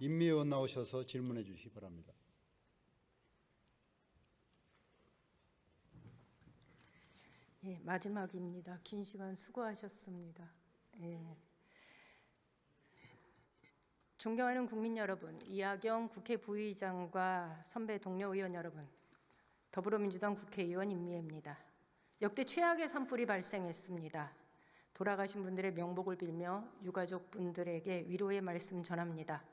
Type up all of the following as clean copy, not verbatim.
임미의원 나오셔서 질문해 주시기 바랍니다. 예, 마지막입니다. 긴 시간 수고하셨습니다. 예. 존경하는 국민 여러분, 이하경 국회 부의장과 선배 동료 의원 여러분, 더불어민주당 국회의원 임미애입니다. 역대 최악의 산불이 발생했습니다. 돌아가신 분들의 명복을 빌며 유가족 분들에게 위로의 말씀 전합니다.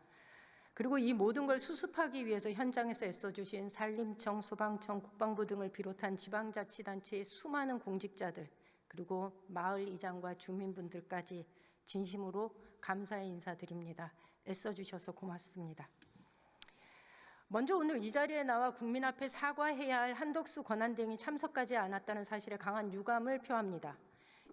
그리고 이 모든 걸 수습하기 위해서 현장에서 애써주신 산림청, 소방청, 국방부 등을 비롯한 지방자치단체의 수많은 공직자들, 그리고 마을 이장과 주민분들까지 진심으로 감사의 인사드립니다. 애써주셔서 고맙습니다. 먼저 오늘 이 자리에 나와 국민 앞에 사과해야 할 한덕수 권한대행이 참석하지 않았다는 사실에 강한 유감을 표합니다.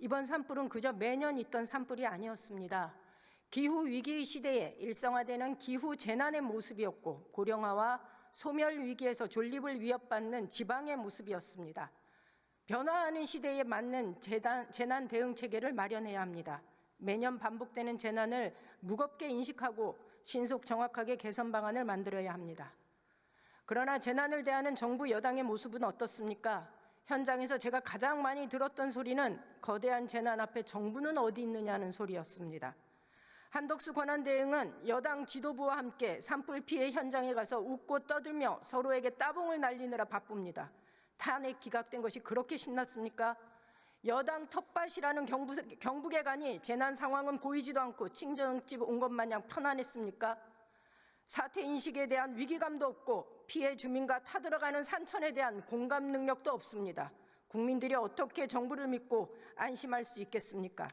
이번 산불은 그저 매년 있던 산불이 아니었습니다. 기후위기 시대에 일상화되는 기후재난의 모습이었고, 고령화와 소멸위기에서 존립을 위협받는 지방의 모습이었습니다. 변화하는 시대에 맞는 재난 대응 체계를 마련해야 합니다. 매년 반복되는 재난을 무겁게 인식하고 신속 정확하게 개선 방안을 만들어야 합니다. 그러나 재난을 대하는 정부 여당의 모습은 어떻습니까? 현장에서 제가 가장 많이 들었던 소리는 거대한 재난 앞에 정부는 어디 있느냐는 소리였습니다. 한덕수 권한대행은 여당 지도부와 함께 산불 피해 현장에 가서 웃고 떠들며 서로에게 따봉을 날리느라 바쁩니다. 탄핵 기각된 것이 그렇게 신났습니까? 여당 텃밭이라는 경북에 가니 재난 상황은 보이지도 않고 친정집 온 것 마냥 편안했습니까? 사태 인식에 대한 위기감도 없고 피해 주민과 타들어가는 산천에 대한 공감 능력도 없습니다. 국민들이 어떻게 정부를 믿고 안심할 수 있겠습니까?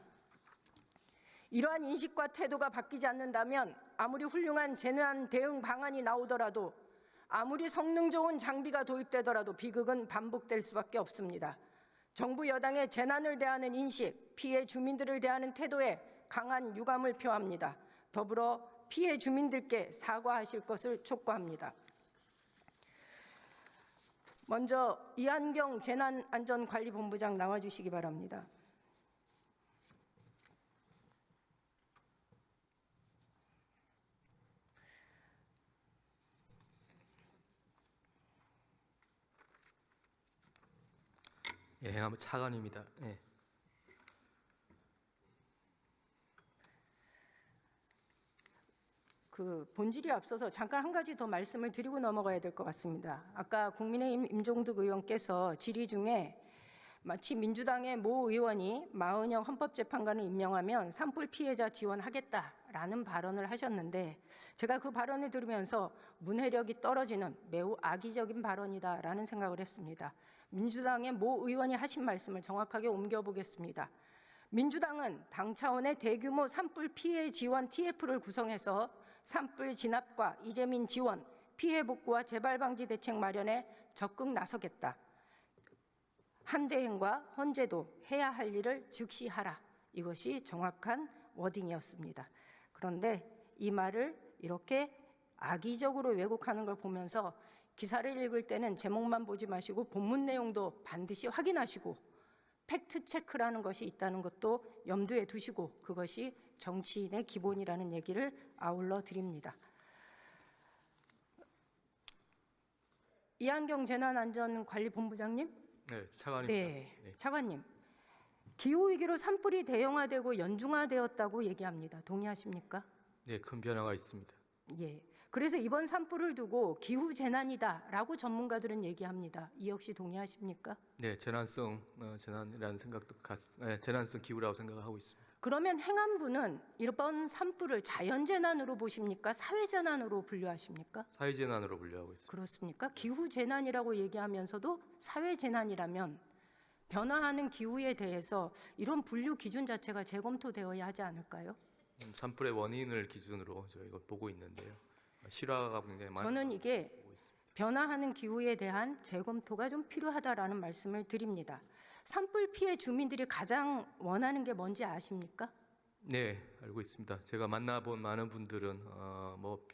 이러한 인식과 태도가 바뀌지 않는다면 아무리 훌륭한 재난 대응 방안이 나오더라도, 아무리 성능 좋은 장비가 도입되더라도 비극은 반복될 수밖에 없습니다. 정부 여당의 재난을 대하는 인식, 피해 주민들을 대하는 태도에 강한 유감을 표합니다. 더불어 피해 주민들께 사과하실 것을 촉구합니다. 먼저 이한경 재난안전관리본부장 나와주시기 바랍니다. 예, 행안부 차관입니다. 예. 본질이 앞서서 잠깐 한 가지 더 말씀을 드리고 넘어가야 될 것 같습니다. 아까 국민의힘 임종득 의원께서 질의 중에 마치 민주당의 모 의원이 마은영 헌법재판관을 임명하면 산불 피해자 지원하겠다라는 발언을 하셨는데, 제가 그 발언을 들으면서 문해력이 떨어지는 매우 악의적인 발언이다라는 생각을 했습니다. 민주당의 모 의원이 하신 말씀을 정확하게 옮겨보겠습니다. 민주당은 당 차원의 대규모 산불 피해 지원 TF를 구성해서 산불 진압과 이재민 지원, 피해 복구와 재발 방지 대책 마련에 적극 나서겠다. 한대행과 헌재도 해야 할 일을 즉시 하라. 이것이 정확한 워딩이었습니다. 그런데 이 말을 이렇게 악의적으로 왜곡하는 걸 보면서 기사를 읽을 때는 제목만 보지 마시고 본문 내용도 반드시 확인하시고 팩트 체크라는 것이 있다는 것도 염두에 두시고, 그것이 정치인의 기본이라는 얘기를 아울러 드립니다. 이한경 재난안전관리본부장님? 네, 차관입니다. 네, 차관님. 기후위기로 산불이 대형화되고 연중화되었다고 얘기합니다. 동의하십니까? 네, 큰 변화가 있습니다. 예. 그래서 이번 산불을 두고 기후재난이다라고 전문가들은 얘기합니다. 이 역시 동의하십니까? 네, 재난성 재난이라는 생각도 재난성 기후라고 생각하고 있습니다. 그러면 행안부는 이번 산불을 자연재난으로 보십니까? 사회재난으로 분류하십니까? 사회재난으로 분류하고 있습니다. 그렇습니까? 기후재난이라고 얘기하면서도 사회재난이라면 변화하는 기후에 대해서 이런 분류 기준 자체가 재검토되어야 하지 않을까요? 산불의 원인을 기준으로 저희가 보고 있는데요. 실화가 굉장히 많이 저는 이게 보고 있습니다. 변화하는 기후에 대한 재검토가 좀 필요하다라는 말씀을 드립니다. 산불 피해 주민들이 가장 원하는 게 뭔지 아십니까? 네, 알고 있습니다. 제가 만나본 많은 분들은 뭐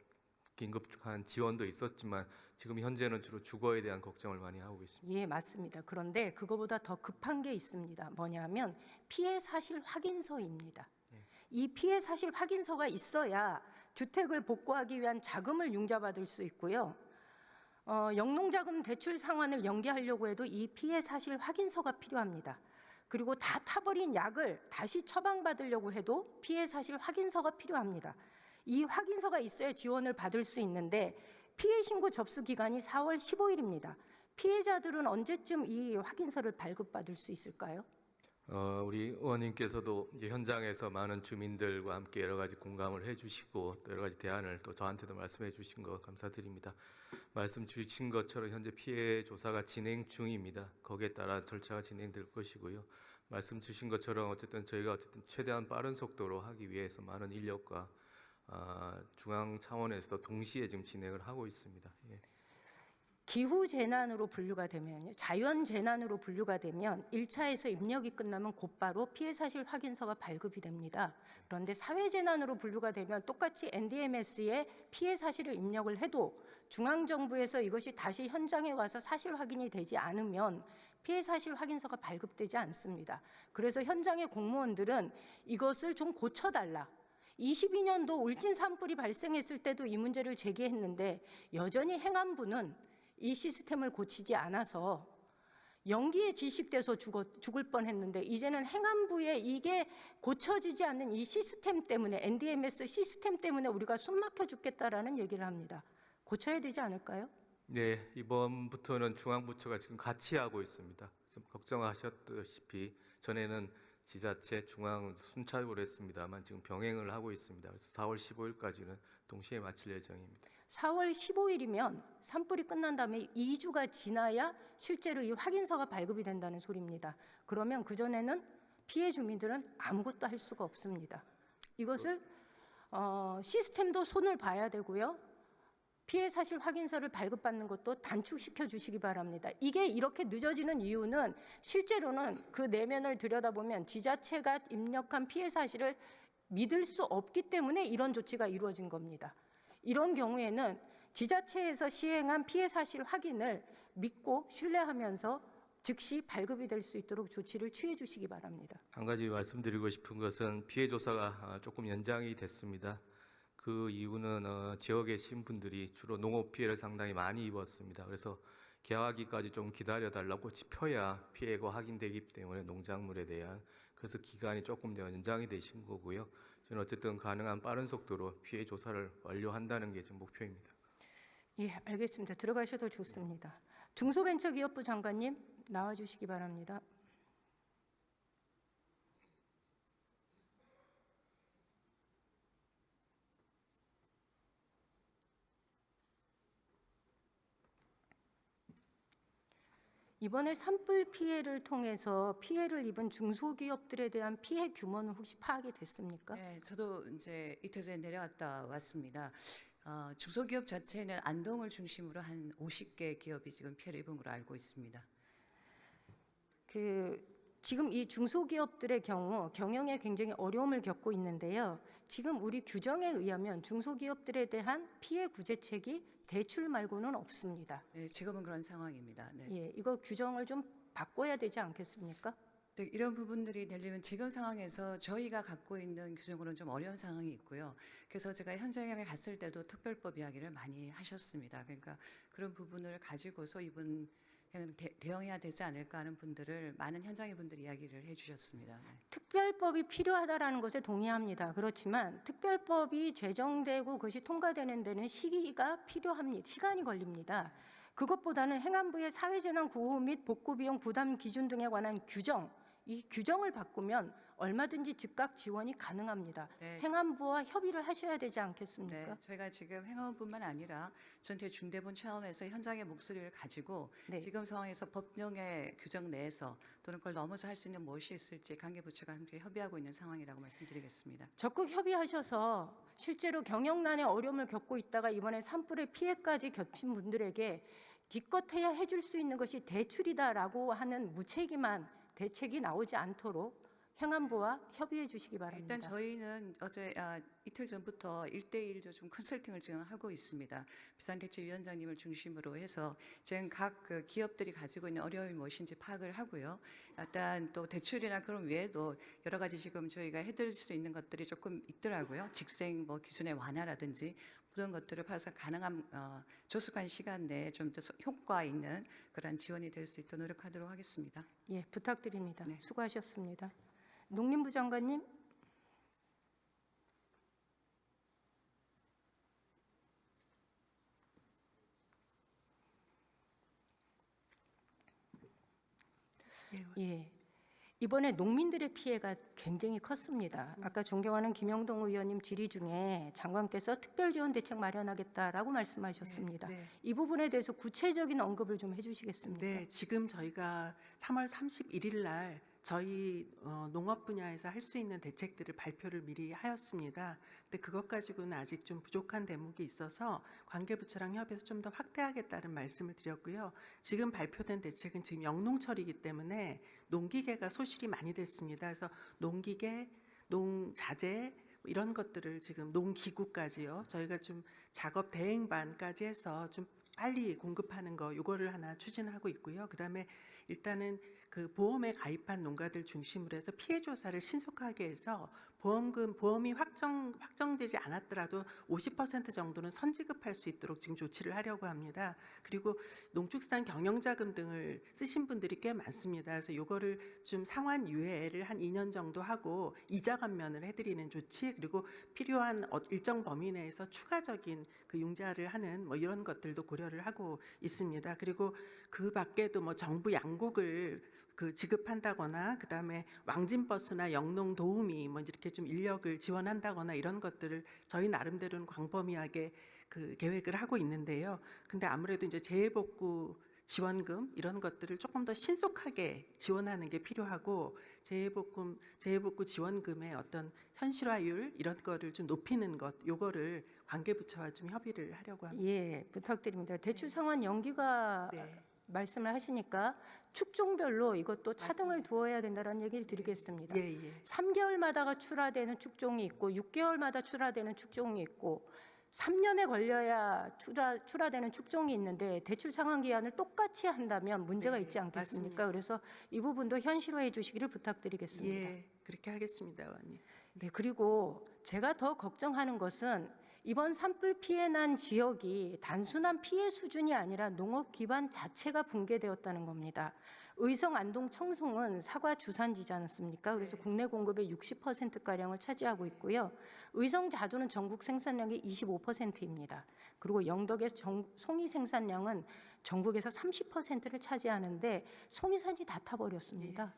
긴급한 지원도 있었지만 지금 현재는 주로 주거에 대한 걱정을 많이 하고 계십니다. 예, 맞습니다. 그런데 그거보다 더 급한 게 있습니다. 뭐냐면 피해 사실 확인서입니다. 이 피해 사실 확인서가 있어야 주택을 복구하기 위한 자금을 융자받을 수 있고요. 영농자금 대출 상환을 연기하려고 해도 이 피해 사실 확인서가 필요합니다. 그리고 다 타버린 약을 다시 처방받으려고 해도 피해 사실 확인서가 필요합니다. 이 확인서가 있어야 지원을 받을 수 있는데 피해 신고 접수 기간이 4월 15일입니다. 피해자들은 언제쯤 이 확인서를 발급받을 수 있을까요? 우리 의원님께서도 이제 현장에서 많은 주민들과 함께 여러 가지 공감을 해주시고 또 여러 가지 대안을 또 저한테도 말씀해 주신 거 감사드립니다. 말씀 주신 것처럼 현재 피해 조사가 진행 중입니다. 거기에 따라 절차가 진행될 것이고요. 말씀 주신 것처럼 저희가 최대한 빠른 속도로 하기 위해서 많은 인력과 중앙 차원에서도 동시에 지금 진행을 하고 있습니다. 예. 기후 재난으로 분류가 되면요, 자연 재난으로 분류가 되면 1차에서 입력이 끝나면 곧바로 피해 사실 확인서가 발급이 됩니다. 그런데 사회 재난으로 분류가 되면 똑같이 NDMS에 피해 사실을 입력을 해도 중앙 정부에서 이것이 다시 현장에 와서 사실 확인이 되지 않으면 피해 사실 확인서가 발급되지 않습니다. 그래서 현장의 공무원들은 이것을 좀 고쳐달라. 22년도 울진 산불이 발생했을 때도 이 문제를 제기했는데 여전히 행안부는 이 시스템을 고치지 않아서 연기에 질식돼서 죽을 뻔했는데 이제는 행안부에 이게 고쳐지지 않는 이 시스템 때문에 NDMS 시스템 때문에 우리가 숨막혀 죽겠다라는 얘기를 합니다. 고쳐야 되지 않을까요? 네, 이번부터는 중앙부처가 지금 같이 하고 있습니다. 걱정하셨다시피 전에는 지자체, 중앙 순차적으로 했습니다만 지금 병행을 하고 있습니다. 그래서 4월 15일까지는 동시에 마칠 예정입니다. 4월 15일이면 산불이 끝난 다음에 2주가 지나야 실제로 이 확인서가 발급이 된다는 소리입니다. 그러면 그전에는 피해 주민들은 아무것도 할 수가 없습니다. 이것을 시스템도 손을 봐야 되고요. 피해 사실 확인서를 발급받는 것도 단축시켜 주시기 바랍니다. 이게 이렇게 늦어지는 이유는 실제로는 그 내면을 들여다보면 지자체가 입력한 피해 사실을 믿을 수 없기 때문에 이런 조치가 이루어진 겁니다. 이런 경우에는 지자체에서 시행한 피해 사실 확인을 믿고 신뢰하면서 즉시 발급이 될 수 있도록 조치를 취해 주시기 바랍니다. 한 가지 말씀드리고 싶은 것은 피해 조사가 조금 연장이 됐습니다. 그 이유는 지역에 계신 분들이 주로 농업 피해를 상당히 많이 입었습니다. 그래서 개화기까지 좀 기다려달라고 짚어야 피해가 확인되기 때문에 농작물에 대한 그래서 기간이 조금 더 연장이 되신 거고요. 저는 어쨌든 가능한 빠른 속도로 피해 조사를 완료한다는 게 지금 목표입니다. 예, 알겠습니다. 들어가셔도 좋습니다. 중소벤처기업부 장관님 나와주시기 바랍니다. 이번에 산불 피해를 통해서 피해를 입은 중소기업들에 대한 피해 규모는 혹시 파악이 됐습니까? 네, 저도 이제 이틀 전에 내려왔다 왔습니다. 중소기업 자체는 안동을 중심으로 한 50개 기업이 지금 피해를 입은 걸로 알고 있습니다. 지금 이 중소기업들의 경우 경영에 굉장히 어려움을 겪고 있는데요. 지금 우리 규정에 의하면 중소기업들에 대한 피해 구제책이 대출 말고는 없습니다. 네, 지금은 그런 상황입니다. 네. 예, 이거 규정을 좀 바꿔야 되지 않겠습니까? 네, 이런 부분들이 되려면 지금 상황에서 저희가 갖고 있는 규정으로는 좀 어려운 상황이 있고요. 그래서 제가 현장에 갔을 때도 특별법 이야기를 많이 하셨습니다. 그러니까 그런 부분을 가지고서 이번 대응해야 되지 않을까 하는 분들을 많은 현장의 분들이 이야기를 해주셨습니다. 네. 특별법이 필요하다라는 것에 동의합니다. 그렇지만 특별법이 제정되고 그것이 통과되는 데는 시기가 필요합니다. 시간이 걸립니다. 그것보다는 행안부의 사회재난 구호 및 복구비용 부담 기준 등에 관한 규정, 이 규정을 바꾸면 얼마든지 즉각 지원이 가능합니다. 네. 행안부와 협의를 하셔야 되지 않겠습니까? 네, 저희가 지금 행안부뿐만 아니라 전체 중대본 차원에서 현장의 목소리를 가지고 네. 지금 상황에서 법령의 규정 내에서 또는 그걸 넘어서 할 수 있는 무엇이 있을지 관계부처가 함께 협의하고 있는 상황이라고 말씀드리겠습니다. 적극 협의하셔서 실제로 경영난의 어려움을 겪고 있다가 이번에 산불의 피해까지 겹친 분들에게 기껏해야 해줄 수 있는 것이 대출이다라고 하는 무책임한 대책이 나오지 않도록 행안부와 협의해 주시기 바랍니다. 일단 저희는 이틀 전부터 1대1 좀 컨설팅을 지금 하고 있습니다. 비상대책위원장님을 중심으로 해서 지금 각 그 기업들이 가지고 있는 어려움이 무엇인지 파악을 하고요. 일단 또 대출이나 그런 외에도 여러 가지 지금 저희가 해드릴 수 있는 것들이 조금 있더라고요. 직생 뭐 기준의 완화라든지 그런 것들을 봐서 가능한 조속한 시간 내에 좀 더 효과 있는 그런 지원이 될 수 있도록 노력하도록 하겠습니다. 예, 부탁드립니다. 네. 수고하셨습니다. 농림부 장관님. 예. 이번에 농민들의 피해가 굉장히 컸습니다. 아까 존경하는 김영동 의원님 질의 중에 장관께서 특별지원 대책 마련하겠다라고 말씀하셨습니다. 네. 이 부분에 대해서 구체적인 언급을 좀 해주시겠습니까? 네, 지금 저희가 3월 31일 날 저희 농업 분야에서 할 수 있는 대책들을 발표를 미리 하였습니다. 근데 그것 가지고는 아직 좀 부족한 대목이 있어서 관계부처랑 협의해서 좀 더 확대하겠다는 말씀을 드렸고요. 지금 발표된 대책은 지금 영농철이기 때문에 농기계가 소실이 많이 됐습니다. 그래서 농기계, 농자재 이런 것들을 지금 농기구까지요. 저희가 좀 작업 대행반까지 해서 좀 빨리 공급하는 거 요거를 하나 추진하고 있고요. 그다음에 일단은 그 보험에 가입한 농가들 중심으로 해서 피해 조사를 신속하게 해서 보험이 확정되지 않았더라도 50% 정도는 선지급할 수 있도록 지금 조치를 하려고 합니다. 그리고 농축산 경영자금 등을 쓰신 분들이 꽤 많습니다. 그래서 요거를 좀 상환 유예를 한 2년 정도 하고 이자 감면을 해드리는 조치, 그리고 필요한 일정 범위 내에서 추가적인 그 융자를 하는 뭐 이런 것들도 고려를 하고 있습니다. 그리고 그 밖에도 뭐 정부 양곡을 그 지급한다거나 그다음에 왕진버스나 영농 도우미 뭐 이렇게 좀 인력을 지원한다거나 이런 것들을 저희 나름대로는 광범위하게 그 계획을 하고 있는데요. 근데 아무래도 이제 재해복구 지원금 이런 것들을 조금 더 신속하게 지원하는 게 필요하고 재해복구 지원금의 어떤 현실화율 이런 거를 좀 높이는 것 요거를 관계부처와 좀 협의를 하려고 합니다. 예, 부탁드립니다. 대출 상환 연기가 네. 말씀을 하시니까 축종별로 이것도 차등을 두어야 된다는 얘기를 드리겠습니다. 예, 예. 3개월마다가 출하되는 축종이 있고 6개월마다 출하되는 축종이 있고 3년에 걸려야 출하되는 축종이 있는데 대출 상환 기한을 똑같이 한다면 문제가 네, 있지 않겠습니까? 맞습니다. 그래서 이 부분도 현실화해 주시기를 부탁드리겠습니다. 예, 그렇게 하겠습니다, 의원님. 네, 그리고 제가 더 걱정하는 것은 이번 산불 피해 난 지역이 단순한 피해 수준이 아니라 농업 기반 자체가 붕괴되었다는 겁니다. 의성, 안동, 청송은 사과 주산지지 않습니까? 그래서 국내 공급의 60%가량을 차지하고 있고요. 의성 자두는 전국 생산량의 25%입니다. 그리고 영덕의 송이 생산량은 전국에서 30%를 차지하는데 송이산이 다 타버렸습니다.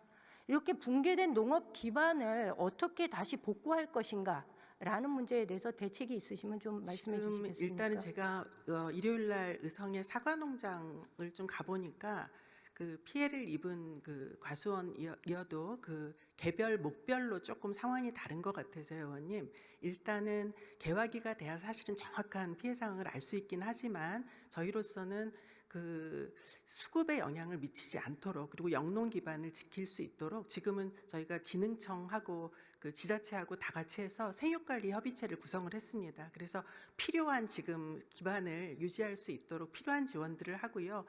이렇게 붕괴된 농업 기반을 어떻게 다시 복구할 것인가? 라는 문제에 대해서 대책이 있으시면 좀 말씀해 지금 주시겠습니까? 일단은 제가 일요일 날 의성의 사과 농장을 좀 가보니까 그 피해를 입은 그 과수원이어도 그 개별 목별로 조금 상황이 다른 것 같아서요, 의원님. 일단은 개화기가 돼야 사실은 정확한 피해 상황을 알 수 있긴 하지만 저희로서는 그 수급에 영향을 미치지 않도록 그리고 영농 기반을 지킬 수 있도록 지금은 저희가 진흥청하고 그 지자체하고 다 같이 해서 생육관리 협의체를 구성을 했습니다. 그래서 필요한 지금 기반을 유지할 수 있도록 필요한 지원들을 하고요.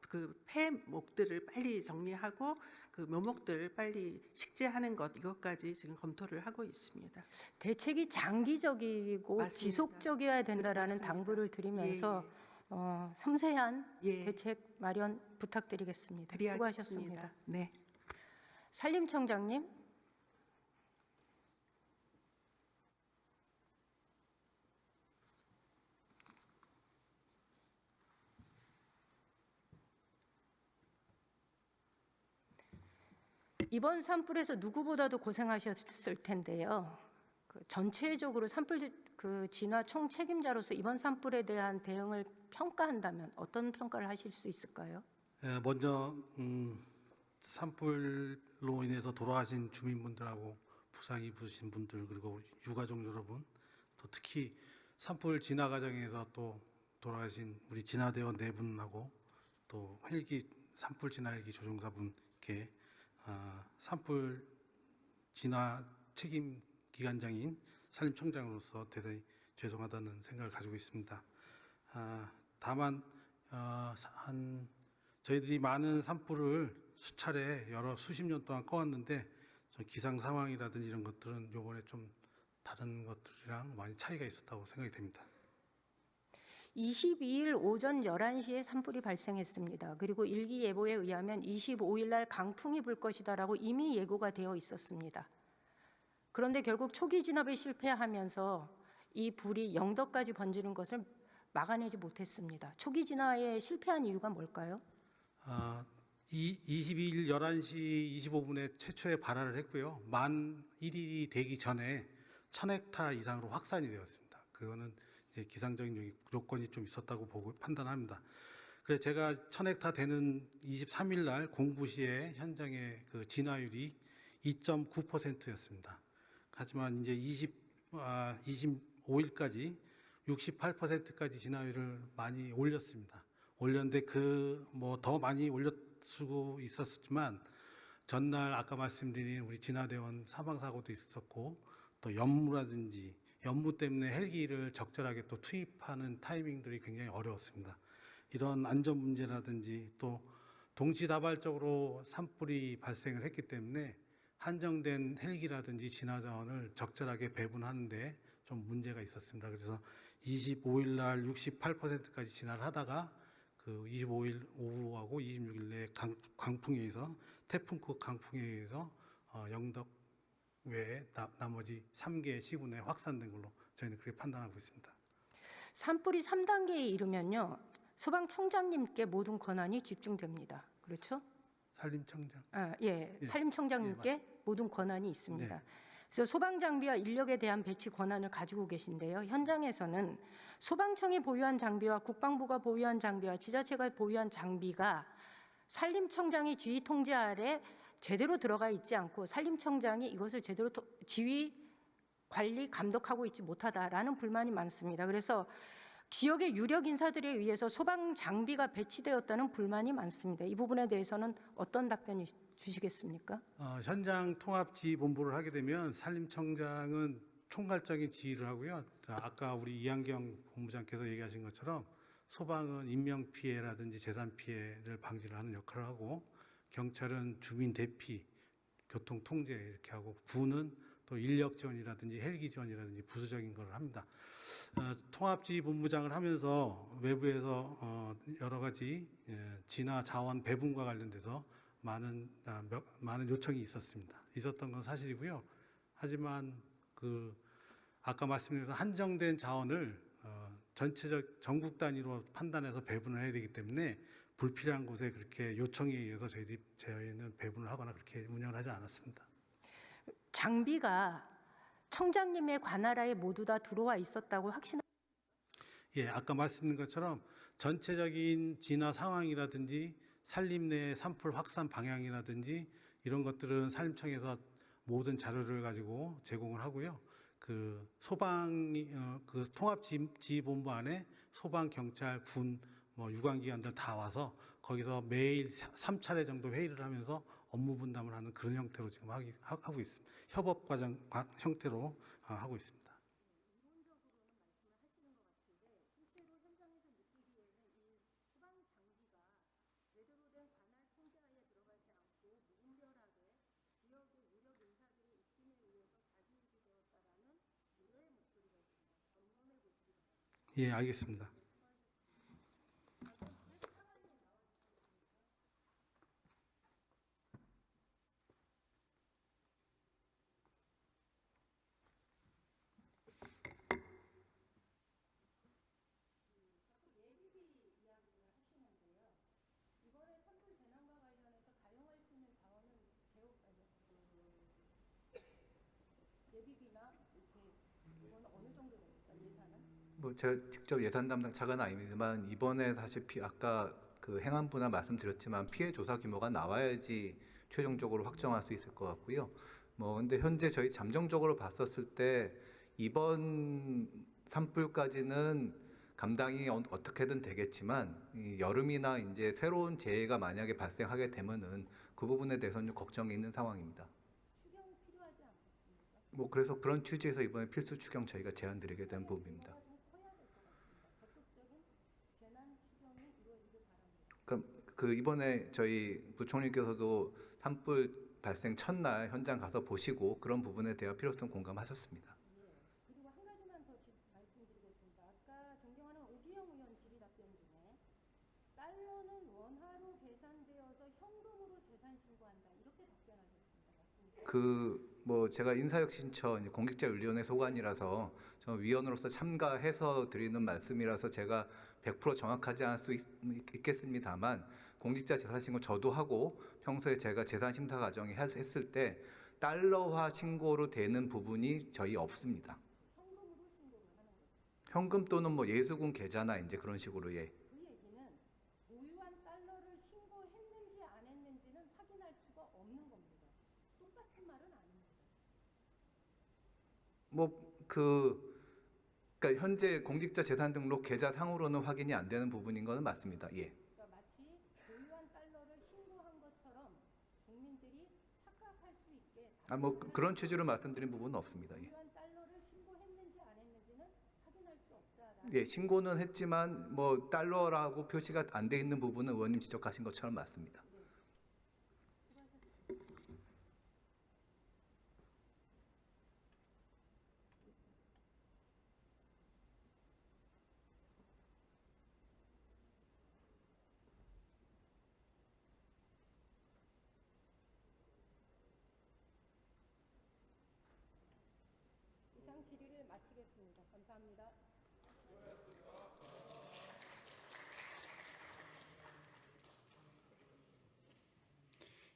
그 폐목들을 빨리 정리하고 그 묘목들 빨리 식재하는 것 이것까지 지금 검토를 하고 있습니다. 대책이 장기적이고 맞습니다. 지속적이어야 된다라는 맞습니다. 당부를 드리면서 예, 섬세한 예. 대책 마련 부탁드리겠습니다. 수고하셨습니다. 네. 산림청장님. 이번 산불에서 누구보다도 고생하셨을 텐데요. 전체적으로 산불 진화 총 책임자로서 이번 산불에 대한 대응을 평가한다면 어떤 평가를 하실 수 있을까요? 먼저 산불로 인해서 돌아가신 주민분들하고 부상 입으신 분들 그리고 유가족 여러분, 또 특히 산불 진화 과정에서 또 돌아가신 우리 진화대원 네 분하고 또 산불 진화 헬기 조종사분께 산불 진화 책임 기관장인 산림청장으로서 대단히 죄송하다는 생각을 가지고 있습니다. 다만 저희들이 많은 산불을 수차례 수십 년 동안 꺼왔는데 기상 상황이라든지 이런 것들은 요번에 좀 다른 것들이랑 많이 차이가 있었다고 생각이 됩니다. 22일 오전 11시에 산불이 발생했습니다. 그리고 일기예보에 의하면 25일 날 강풍이 불 것이다라고 이미 예고가 되어 있었습니다. 그런데 결국 초기 진압에 실패하면서 이 불이 영덕까지 번지는 것을 막아내지 못했습니다. 초기 진화에 실패한 이유가 뭘까요? 22일 11시 25분에 최초에 발화를 했고요. 만 1일이 되기 전에 1000헥타 이상으로 확산이 되었습니다. 그거는 이제 기상적인 요건이 좀 있었다고 보고 판단합니다. 그래서 제가 1000헥타 되는 23일 날 02시에 현장의 그 진화율이 2.9%였습니다. 하지만 이제 25일까지 68%까지 진화율을 많이 올렸습니다. 올렸는데 더 많이 올릴 수도 있었지만 전날 아까 말씀드린 우리 진화대원 사망 사고도 있었고 또 연무 때문에 헬기를 적절하게 또 투입하는 타이밍들이 굉장히 어려웠습니다. 이런 안전 문제라든지 또 동시다발적으로 산불이 발생을 했기 때문에 한정된 헬기라든지 진화 자원을 적절하게 배분하는데 좀 문제가 있었습니다. 그래서 25일 날 68%까지 진화를 하다가 그 25일 오후하고 26일 내 강풍에 의해서 태풍급 강풍에 의해서 영덕 외에 나머지 3개의 시군에 확산된 걸로 저희는 그렇게 판단하고 있습니다. 산불이 3단계에 이르면요. 소방청장님께 모든 권한이 집중됩니다. 그렇죠? 산림청장. 산림청장님께 모든 권한이 있습니다. 네. 그래서 소방 장비와 인력에 대한 배치 권한을 가지고 계신데요. 현장에서는 소방청이 보유한 장비와 국방부가 보유한 장비와 지자체가 보유한 장비가 산림청장의 지휘 통제 아래 제대로 들어가 있지 않고 산림청장이 이것을 제대로 지휘, 관리, 감독하고 있지 못하다라는 불만이 많습니다. 그래서 지역의 유력 인사들에 의해서 소방 장비가 배치되었다는 불만이 많습니다. 이 부분에 대해서는 어떤 답변을 주시겠습니까? 현장 통합지휘본부를 하게 되면 산림청장은 총괄적인 지휘를 하고요. 아까 우리 이한경 본부장께서 얘기하신 것처럼 소방은 인명 피해라든지 재산 피해를 방지를 하는 역할을 하고 경찰은 주민 대피, 교통 통제 이렇게 하고 군은 또 인력 지원이라든지 헬기 지원이라든지 부수적인 걸 합니다. 통합지휘본부장을 하면서 외부에서 여러 가지 진화 자원 배분과 관련돼서 많은 요청이 있었던 건 사실이고요. 하지만 아까 말씀드린 한정된 자원을 전체적 전국 단위로 판단해서 배분을 해야 되기 때문에 불필요한 곳에 그렇게 요청에 의해서 저희는 배분을 하거나 그렇게 운영을 하지 않았습니다. 장비가 청장님의 관할하에 모두 다 들어와 있었다고 예, 아까 말씀드린 것처럼 전체적인 진화 상황이라든지 산림 내 산불 확산 방향이라든지 이런 것들은 산림청에서 모든 자료를 가지고 제공을 하고요. 그 통합지휘본부 안에 소방, 경찰, 군, 유관기관들 다 와서 거기서 매일 3차례 정도 회의를 하면서 업무 분담을 하는 그런 형태로 지금 하고 있습니다. 협업 과정 형태로 하고 있습니다. 예, 알겠습니다. 제가 직접 예산 담당자는 아닙니다만 이번에 사실 아까 그 행안부나 말씀드렸지만 피해 조사 규모가 나와야지 최종적으로 확정할 수 있을 것 같고요. 근데 현재 저희 잠정적으로 봤었을 때 이번 산불까지는 감당이 어떻게든 되겠지만 이 여름이나 이제 새로운 재해가 만약에 발생하게 되면은 그 부분에 대해서는 좀 걱정이 있는 상황입니다. 추경 필요하지 않을까요? 뭐 그래서 그런 취지에서 이번에 필수 추경 저희가 제안드리게 된 부분입니다. 그 이번에 저희 부총리께서도 산불 발생 첫날 현장 가서 보시고 그런 부분에 대한 필요성 공감하셨습니다. 그리고 한 가지만 더 말씀드리겠습니다. 아까 존경하는 오기영 의원 질의답변 중에 달러는 원화로 계산되어서 현금으로 재산 신고한다 이렇게 답변하셨습니다. 맞습니까? 그 뭐 제가 인사혁신처 공직자윤리위원회 소관이라서 저 위원으로서 참가해서 드리는 말씀이라서 제가 100% 정확하지 않을 수 있겠습니다만 공직자 재산신고 저도 하고 평소에 제가 재산심사 과정에 했을 때 달러화 신고로 되는 부분이 저희 없습니다. 현금으로 신고를 하는 거죠. 현금 또는 뭐 예수금 계좌나 이제 그런 식으로 예. 그 얘기는 보유한 달러를 신고했는지 안 했는지는 확인할 수가 없는 겁니다. 똑같은 말은 아닙니다. 그러니까 현재 공직자 재산 등록 계좌 상으로는 확인이 안 되는 부분인 것은 맞습니다. 예. 그러니까 마치 보유한 달러를 신고한 것처럼 국민들이 착각할 수 있게 뭐 그런 취지로 말씀드린 부분은 없습니다. 예. 보유한 달러를 신고했는지 안 했는지는 확인할 수 없다라는 예, 신고는 했지만 뭐 달러라고 표시가 안 돼 있는 부분은 의원님 지적하신 것처럼 맞습니다. 이상 질의를 마치겠습니다. 감사합니다.